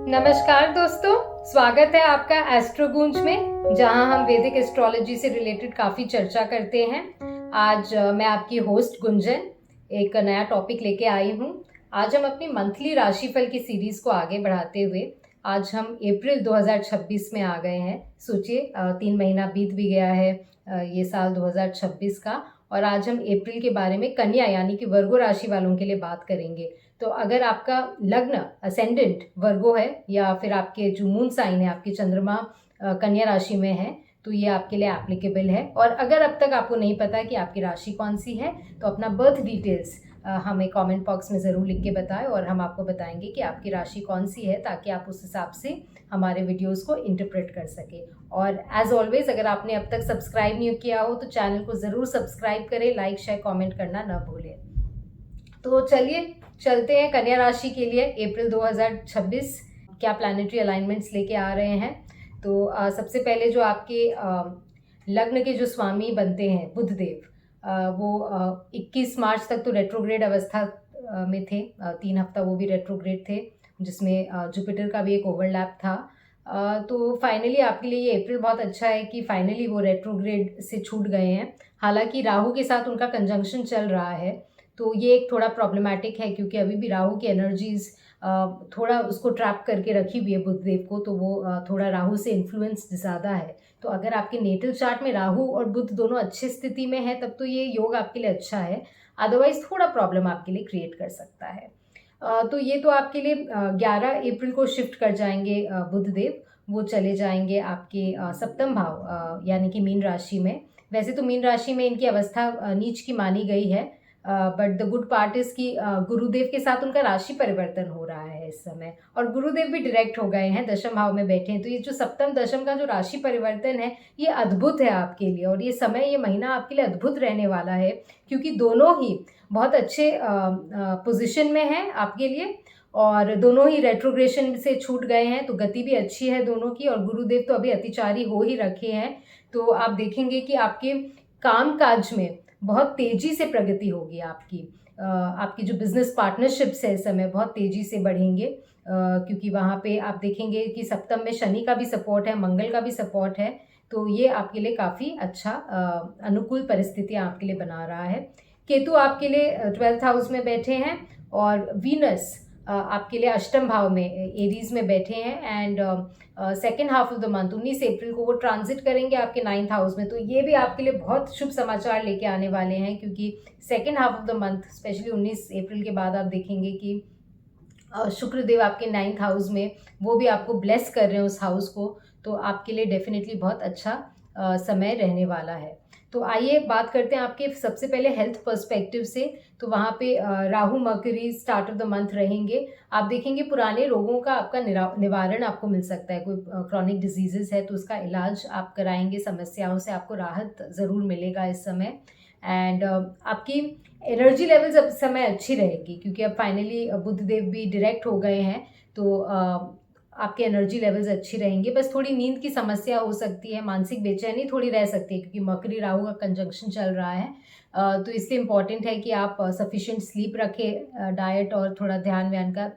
नमस्कार दोस्तों, स्वागत है आपका एस्ट्रोगूंज में, जहां हम वैदिक एस्ट्रोलॉजी से रिलेटेड काफ़ी चर्चा करते हैं। आज मैं आपकी होस्ट गुंजन एक नया टॉपिक लेके आई हूं। आज हम अपनी मंथली राशिफल की सीरीज़ को आगे बढ़ाते हुए आज हम अप्रैल 2026 में आ गए हैं। सोचिए 3 महीना बीत भी गया है ये साल 2026 का, और आज हम अप्रैल के बारे में कन्या यानी कि वर्गो राशि वालों के लिए बात करेंगे। तो अगर आपका लग्न असेंडेंट वर्गो है या फिर आपके जो मून साइन है, आपके चंद्रमा कन्या राशि में है, तो ये आपके लिए एप्लीकेबल है। और अगर अब तक आपको नहीं पता कि आपकी राशि कौन सी है, तो अपना बर्थ डिटेल्स हमें कमेंट बॉक्स में ज़रूर लिख के बताएं और हम आपको बताएंगे कि आपकी राशि कौन सी है, ताकि आप उस हिसाब से हमारे वीडियोस को इंटरप्रेट कर सके। और एज ऑलवेज, अगर आपने अब तक सब्सक्राइब नहीं किया हो तो चैनल को ज़रूर सब्सक्राइब करें, लाइक शेयर कमेंट करना न भूलें। तो चलिए चलते हैं कन्या राशि के लिए अप्रैल 2026 क्या प्लैनेटरी अलाइनमेंट्स लेके आ रहे हैं। तो सबसे पहले जो आपके लग्न के जो स्वामी बनते हैं बुधदेव, वो 21 मार्च तक तो रेट्रोग्रेड अवस्था में थे। 3 हफ्ता वो भी रेट्रोग्रेड थे, जिसमें जुपिटर का भी एक ओवरलैप था। तो फाइनली आपके लिए ये अप्रैल बहुत अच्छा है कि फाइनली वो रेट्रोग्रेड से छूट गए हैं। हालांकि राहु के साथ उनका कंजंक्शन चल रहा है, तो ये एक थोड़ा प्रॉब्लमेटिक है, क्योंकि अभी भी राहु की एनर्जीज थोड़ा उसको ट्रैप करके रखी हुई है बुधदेव को, तो वो थोड़ा राहु से इन्फ्लुएंस ज़्यादा है। तो अगर आपके नेटल चार्ट में राहु और बुध दोनों अच्छी स्थिति में है, तब तो ये योग आपके लिए अच्छा है। अदरवाइज थोड़ा प्रॉब्लम आपके लिए क्रिएट कर सकता है। तो ये तो आपके लिए 11 अप्रैल को शिफ्ट कर जाएंगे बुधदेव। वो चले जाएंगे आपके सप्तम भाव यानी कि मीन राशि में। वैसे तो मीन राशि में इनकी अवस्था नीच की मानी गई है, but the good part is कि गुरुदेव के साथ उनका राशि परिवर्तन हो रहा है इस समय, और गुरुदेव भी डायरेक्ट हो गए हैं, दशम भाव में बैठे हैं। तो ये जो सप्तम दशम का जो राशि परिवर्तन है, ये अद्भुत है आपके लिए, और ये समय, ये महीना आपके लिए अद्भुत रहने वाला है, क्योंकि दोनों ही बहुत अच्छे पोजिशन में हैं आपके लिए, और दोनों ही रेट्रोग्रेशन से छूट गए हैं, तो गति भी अच्छी है दोनों की। और गुरुदेव तो अभी अतिचारी हो ही रखे हैं, तो आप देखेंगे कि आपके काम काज में बहुत तेजी से प्रगति होगी आपकी। आपकी जो बिजनेस पार्टनरशिप्स है इस समय बहुत तेजी से बढ़ेंगे, क्योंकि वहाँ पे आप देखेंगे कि सप्तम में शनि का भी सपोर्ट है, मंगल का भी सपोर्ट है। तो ये आपके लिए काफ़ी अच्छा अनुकूल परिस्थितियाँ आपके लिए बना रहा है। केतु आपके लिए 12th हाउस में बैठे हैं, और वीनस आपके लिए अष्टम भाव में एरीज में बैठे हैं। And second half of the month 19 अप्रैल को वो ट्रांजिट करेंगे आपके 9th हाउस में। तो ये भी आपके लिए बहुत शुभ समाचार लेके आने वाले हैं, क्योंकि second half of the month specially 19 अप्रैल के बाद आप देखेंगे कि शुक्रदेव आपके 9th हाउस में, वो भी आपको ब्लेस कर रहे हैं उस हाउस को। तो आपके लिए डेफिनेटली बहुत अच्छा समय रहने वाला है। तो आइए बात करते हैं आपके सबसे पहले हेल्थ पर्सपेक्टिव से। तो वहाँ पे Rahu mercury start of the month रहेंगे। आप देखेंगे पुराने रोगों का आपका निवारण आपको मिल सकता है। कोई क्रॉनिक डिजीजेस है तो उसका इलाज आप कराएंगे, समस्याओं से आपको राहत ज़रूर मिलेगा इस समय। एंड आपकी एनर्जी लेवल्स अब समय अच्छी रहेगी, क्योंकि अब फाइनली बुधदेव भी डायरेक्ट हो गए हैं, तो आपके एनर्जी लेवल्स अच्छी रहेंगे। बस थोड़ी नींद की समस्या हो सकती है, मानसिक बेचैनी थोड़ी रह सकती है, क्योंकि मकरी राहु का कंजंक्शन चल रहा है। तो इसलिए इम्पॉर्टेंट है कि आप सफिशिएंट स्लीप रखें, डाइट और थोड़ा ध्यान व्यान का,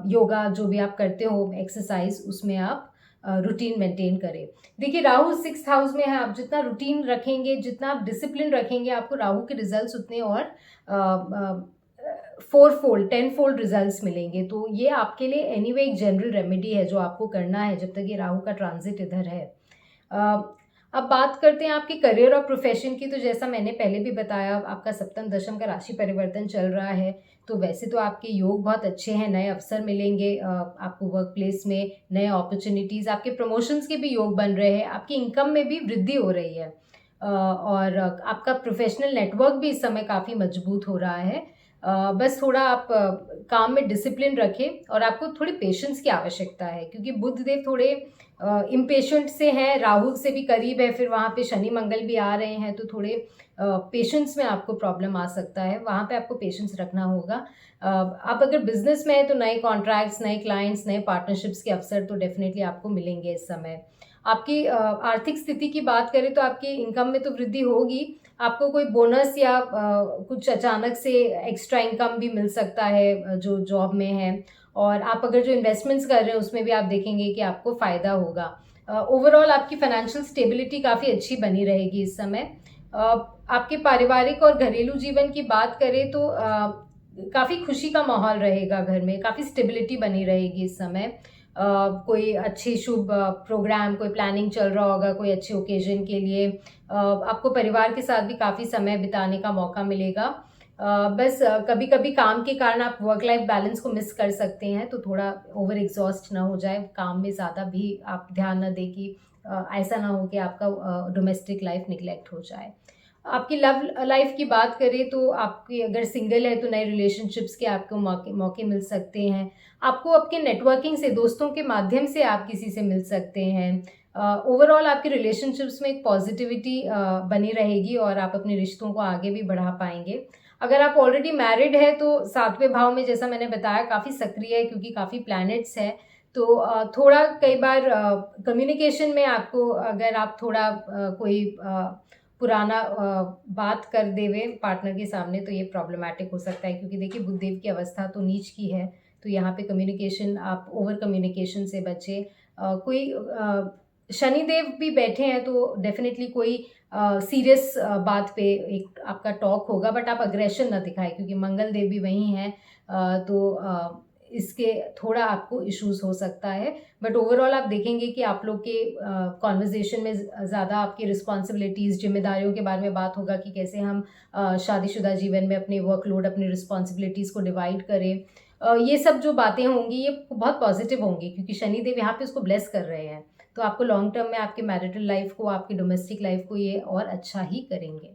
योगा जो भी आप करते हो, एक्सरसाइज, उसमें आप रूटीन मेंटेन करें। देखिए राहु 6th हाउस में है। आप जितना रूटीन रखेंगे, जितना आप डिसिप्लिन रखेंगे, आपको राहु के रिजल्ट्स उतने और 4-fold 10-fold रिजल्ट्स मिलेंगे। तो ये आपके लिए एनीवे एक जनरल रेमेडी है जो आपको करना है जब तक ये राहु का ट्रांजिट इधर है। अब बात करते हैं आपके करियर और प्रोफेशन की। तो जैसा मैंने पहले भी बताया, आपका सप्तम दशम का राशि परिवर्तन चल रहा है, तो वैसे तो आपके योग बहुत अच्छे हैं, नए अवसर मिलेंगे आपको वर्क प्लेस में, नए अपॉर्चुनिटीज़, आपके प्रमोशंस के भी योग बन रहे हैं, आपकी इनकम में भी वृद्धि हो रही है, और आपका प्रोफेशनल नेटवर्क भी इस समय काफ़ी मजबूत हो रहा है। बस थोड़ा आप काम में डिसिप्लिन रखें, और आपको थोड़ी पेशेंस की आवश्यकता है, क्योंकि बुधदेव थोड़े इम्पेशेंट से हैं, राहु से भी करीब है, फिर वहाँ पे शनि मंगल भी आ रहे हैं, तो थोड़े पेशेंस में आपको प्रॉब्लम आ सकता है, वहाँ पे आपको पेशेंस रखना होगा। आप अगर बिजनेस में है तो नए कॉन्ट्रैक्ट्स, नए क्लाइंट्स, नए पार्टनरशिप्स के अवसर तो डेफिनेटली आपको मिलेंगे इस समय। आपकी आर्थिक स्थिति की बात करें तो आपकी इनकम में तो वृद्धि होगी, आपको कोई बोनस या कुछ अचानक से एक्स्ट्रा इनकम भी मिल सकता है जो जॉब में है, और आप अगर जो इन्वेस्टमेंट्स कर रहे हैं उसमें भी आप देखेंगे कि आपको फ़ायदा होगा। ओवरऑल आपकी फाइनेंशियल स्टेबिलिटी काफ़ी अच्छी बनी रहेगी इस समय। आपके पारिवारिक और घरेलू जीवन की बात करें तो काफ़ी खुशी का माहौल रहेगा घर में, काफ़ी स्टेबिलिटी बनी रहेगी इस समय। कोई अच्छी शुभ प्रोग्राम, कोई प्लानिंग चल रहा होगा कोई अच्छे ओकेजन के लिए। आपको परिवार के साथ भी काफ़ी समय बिताने का मौका मिलेगा। बस कभी कभी काम के कारण आप वर्क लाइफ बैलेंस को मिस कर सकते हैं, तो थोड़ा ओवर एग्जॉस्ट ना हो जाए, काम में ज़्यादा भी आप ध्यान न दें कि ऐसा ना हो कि आपका डोमेस्टिक लाइफ निगलेक्ट हो जाए। आपकी लव लाइफ की बात करें तो आपकी अगर सिंगल है तो नए रिलेशनशिप्स के आपको मौके मौके मिल सकते हैं। आपको आपके नेटवर्किंग से, दोस्तों के माध्यम से आप किसी से मिल सकते हैं। ओवरऑल आपके रिलेशनशिप्स में एक पॉजिटिविटी बनी रहेगी और आप अपने रिश्तों को आगे भी बढ़ा पाएंगे। अगर आप ऑलरेडी मैरिड है तो 7वें भाव में, जैसा मैंने बताया, काफ़ी सक्रिय है क्योंकि काफ़ी प्लैनेट्स है। तो थोड़ा कई बार कम्युनिकेशन में आपको, अगर आप थोड़ा कोई पुराना बात कर देवे पार्टनर के सामने तो ये प्रॉब्लमैटिक हो सकता है, क्योंकि देखिए बुधदेव की अवस्था तो नीच की है। तो यहाँ पे कम्युनिकेशन, आप ओवर कम्युनिकेशन से बचें। कोई शनिदेव भी बैठे हैं तो डेफिनेटली कोई सीरियस बात पे एक आपका टॉक होगा, बट आप अग्रेशन ना दिखाएं क्योंकि मंगल देव भी वहीं हैं। इसके थोड़ा आपको इश्यूज हो सकता है, बट ओवरऑल आप देखेंगे कि आप लोग के कॉन्वर्जेशन में ज़्यादा आपकी रिस्पॉन्सिबिलिटीज़, जिम्मेदारियों के बारे में बात होगा कि कैसे हम शादीशुदा जीवन में अपने वर्कलोड, अपनी रिस्पॉन्सिबिलिटीज़ को डिवाइड करें। ये सब जो बातें होंगी ये बहुत पॉजिटिव होंगी क्योंकि शनिदेव यहाँ पे उसको ब्लेस कर रहे हैं। तो आपको लॉन्ग टर्म में आपके मैरिटल लाइफ को, आपकी डोमेस्टिक लाइफ को ये और अच्छा ही करेंगे।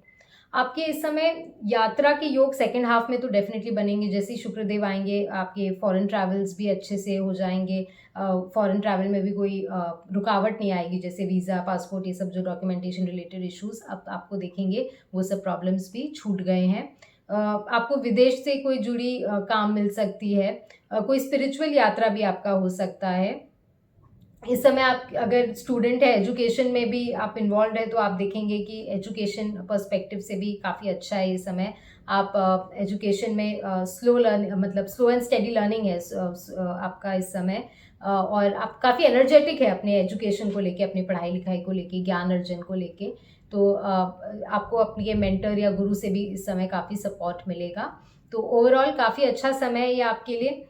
आपके इस समय यात्रा के योग सेकंड हाफ में तो डेफिनेटली बनेंगे। जैसे ही शुक्रदेव आएंगे आपके फॉरेन ट्रैवल्स भी अच्छे से हो जाएंगे। फॉरेन ट्रैवल में भी कोई रुकावट नहीं आएगी, जैसे वीज़ा, पासपोर्ट, ये सब जो डॉक्यूमेंटेशन रिलेटेड इश्यूज अब आपको देखेंगे वो सब प्रॉब्लम्स भी छूट गए हैं। आपको विदेश से कोई जुड़ी काम मिल सकती है। कोई स्पिरिचुअल यात्रा भी आपका हो सकता है। इस समय आप अगर स्टूडेंट है, एजुकेशन में भी आप इन्वॉल्व है तो आप देखेंगे कि एजुकेशन पर्सपेक्टिव से भी काफ़ी अच्छा है ये समय। आप एजुकेशन में स्लो एंड स्टेडी लर्निंग है आपका इस समय। और आप काफ़ी एनर्जेटिक है अपने एजुकेशन को लेके, अपनी पढ़ाई लिखाई को लेके, ज्ञान अर्जन को लेके। तो आपको अपने मेंटर या गुरु से भी इस समय काफ़ी सपोर्ट मिलेगा। तो ओवरऑल काफ़ी अच्छा समय है ये आपके लिए।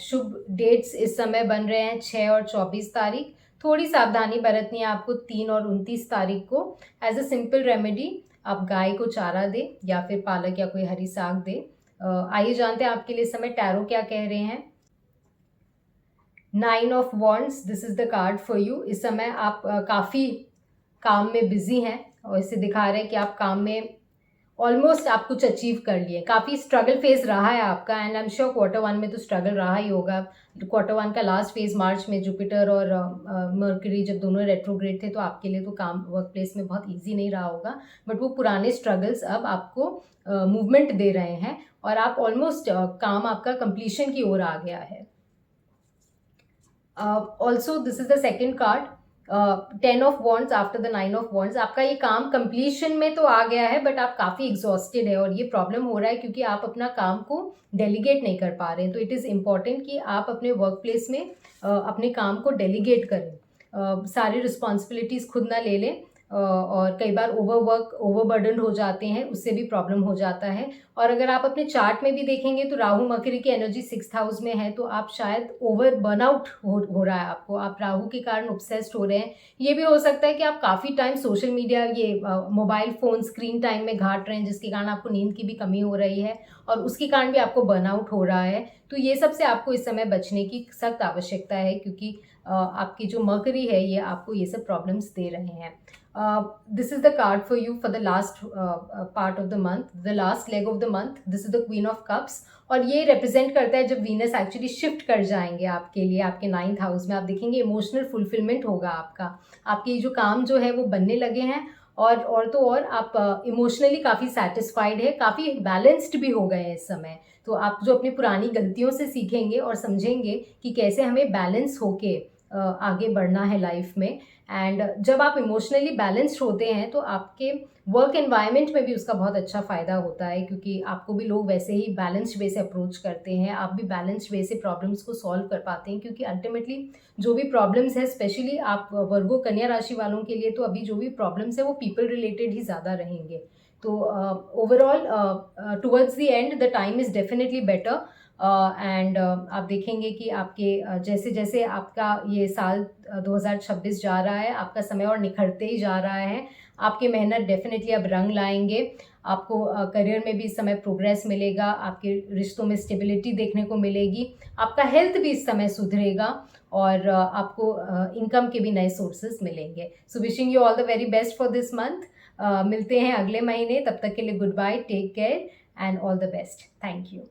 शुभ डेट्स इस समय बन रहे हैं 6 और 24 तारीख। थोड़ी सावधानी बरतनी है आपको 3 और 29 तारीख को। एज अ सिंपल रेमेडी आप गाय को चारा दें या फिर पालक या कोई हरी साग दें। आइए जानते हैं आपके लिए इस समय टैरो क्या कह रहे हैं। 9 of wands, this is the card for you. इस समय आप काफ़ी काम में बिजी हैं और इसे दिखा रहे हैं कि आप काम में ऑलमोस्ट आप कुछ अचीव कर लिए। काफ़ी स्ट्रगल फेज रहा है आपका, and I am sure Q1 में तो स्ट्रगल रहा ही होगा। Q1 का लास्ट फेज मार्च में जुपिटर और मर्करी जब दोनों रेट्रोग्रेड थे तो आपके लिए तो काम वर्क प्लेस में बहुत ईजी नहीं रहा होगा, बट वो पुराने स्ट्रगल्स अब आपको मूवमेंट दे रहे हैं और आप ऑलमोस्ट काम आपका कंप्लीशन की ओर आ गया है। Also this is the second card, 10 of wands after the 9 of wands. आपका ये काम कंप्लीशन में तो आ गया है बट आप काफ़ी एग्जॉस्टेड है और ये प्रॉब्लम हो रहा है क्योंकि आप अपना काम को डेलीगेट नहीं कर पा रहे हैं। तो इट इज़ इम्पॉर्टेंट कि आप अपने वर्क प्लेस में अपने काम को डेलीगेट करें। सारी रिस्पॉन्सिबिलिटीज़ खुद ना ले लें और कई बार ओवरबर्डन हो जाते हैं, उससे भी प्रॉब्लम हो जाता है। और अगर आप अपने चार्ट में भी देखेंगे तो राहु मकरी की एनर्जी 6th हाउस में है, तो आप शायद ओवर बर्नआउट हो रहा है आपको, आप राहु के कारण ऑब्सेस्ड हो रहे हैं। ये भी हो सकता है कि आप काफ़ी टाइम सोशल मीडिया, ये मोबाइल फ़ोन स्क्रीन टाइम में घाट रहे हैं, जिसके कारण आपको नींद की भी कमी हो रही है और उसके कारण भी आपको बर्नआउट हो रहा है। तो ये सब से आपको इस समय बचने की सख्त आवश्यकता है क्योंकि आपकी जो मर्करी है ये आपको ये सब प्रॉब्लम्स दे रहे हैं। This is the card for you for the last part of the month, the last leg of the month. This is the queen of cups और ये रिप्रेजेंट करता है जब वीनस एक्चुअली शिफ्ट कर जाएंगे आपके लिए आपके 9th हाउस में। आप देखेंगे इमोशनल फुलफिलमेंट होगा आपके जो काम जो है वो बनने लगे हैं और तो और आप इमोशनली काफ़ी सेटिस्फाइड है, काफ़ी बैलेंस्ड भी हो गए हैं इस समय। तो आप जो अपनी पुरानी गलतियों से सीखेंगे और समझेंगे कि कैसे हमें बैलेंस होके आगे बढ़ना है लाइफ में। एंड जब आप इमोशनली बैलेंस्ड होते हैं तो आपके वर्क एनवायरनमेंट में भी उसका बहुत अच्छा फ़ायदा होता है, क्योंकि आपको भी लोग वैसे ही बैलेंस्ड वे से अप्रोच करते हैं, आप भी बैलेंस्ड वे से प्रॉब्लम्स को सॉल्व कर पाते हैं। क्योंकि अल्टीमेटली जो भी प्रॉब्लम्स है, स्पेशली आप वर्गो कन्या राशि वालों के लिए तो अभी जो भी प्रॉब्लम्स है वो पीपल रिलेटेड ही ज़्यादा रहेंगे। तो overall towards the end the time is definitely better. And आप देखेंगे कि आपके जैसे जैसे आपका ये साल 2026 जा रहा है, आपका समय और निखरते ही जा रहा है। आपकी मेहनत डेफिनेटली अब रंग लाएंगे। आपको करियर में भी इस समय प्रोग्रेस मिलेगा, आपके रिश्तों में स्टेबिलिटी देखने को मिलेगी, आपका हेल्थ भी इस समय सुधरेगा और आपको इनकम के भी नए सोर्सेज मिलेंगे। So wishing you all the very best for this month. मिलते हैं अगले महीने, तब तक के लिए goodbye, take care and all the best. Thank you.